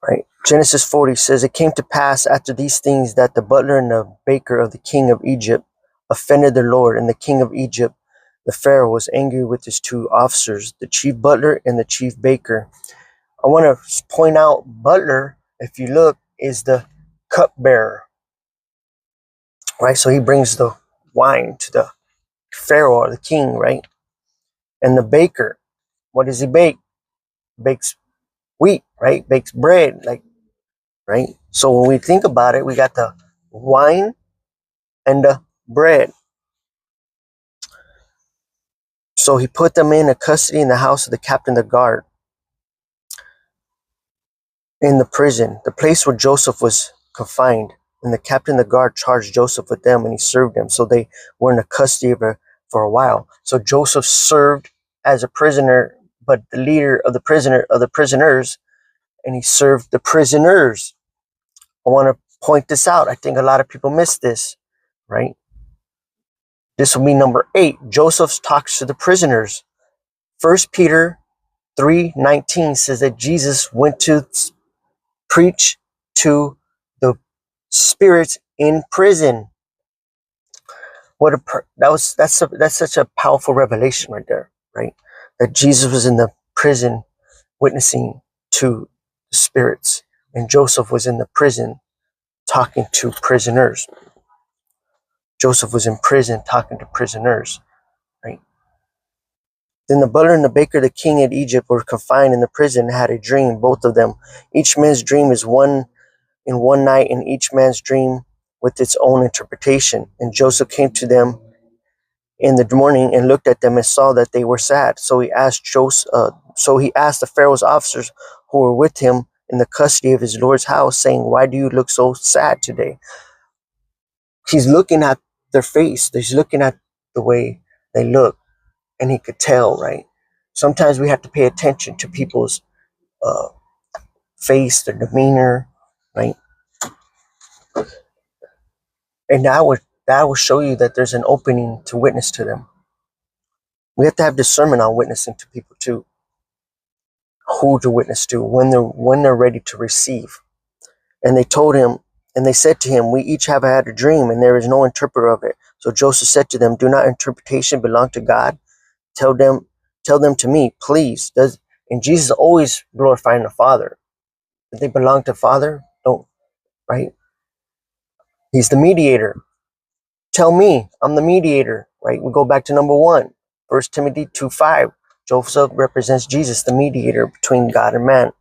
Right? Genesis 40 says, it came to pass after these things that the butler and the baker of the king of Egypt offended the Lord, and the king of Egypt, the Pharaoh, was angry with his two officers, the chief butler and the chief baker. I want to point out, butler, if you look, is the cupbearer, right? So he brings the wine to the Pharaoh or the king, right? And the baker, what does he bake? Bakes wheat, right? Bakes bread, like, right? So when we think about it, we got the wine and the bread. So he put them in a custody in the house of the captain of the guard in the prison, the place where Joseph was confined. And the captain of the guard charged Joseph with them, and he served them. So they were in the custody of her for a while. So Joseph served as a prisoner, but the leader of the prisoners, and he served the prisoners. I want to point this out. I think a lot of people miss this, right? This will be number 8. Joseph talks to the prisoners. 1 Peter 3:19 says that Jesus went to preach to the spirits in prison. That's such a powerful revelation right there, right? That Jesus was in the prison witnessing to the spirits, and Joseph was in the prison talking to prisoners. Joseph was in prison talking to prisoners, right? Then the butler and the baker, the king of Egypt, were confined in the prison and had a dream, both of them. Each man's dream is one in one night, and each man's dream with its own interpretation. And Joseph came to them in the morning and looked at them and saw that they were sad. So he asked the Pharaoh's officers who were with him in the custody of his Lord's house, saying, "Why do you look so sad today?" He's looking at their face. He's looking at the way they look, and he could tell, right? Sometimes we have to pay attention to people's uh, face, their demeanor, right? And that will show you that there's an opening to witness to them. We have to have discernment on witnessing to people too. Who to witness to, when they're ready to receive. And they told him, and they said to him, "We each have had a dream, and there is no interpreter of it." So Joseph said to them, "Do not interpretation belong to God? Tell them to me, please." And Jesus always glorifying the Father. If they belong to Father, don't, right? He's the mediator. Tell me, I'm the mediator, right? We go back to number 1, 1 Timothy 2:5. Joseph represents Jesus, the mediator between God and man.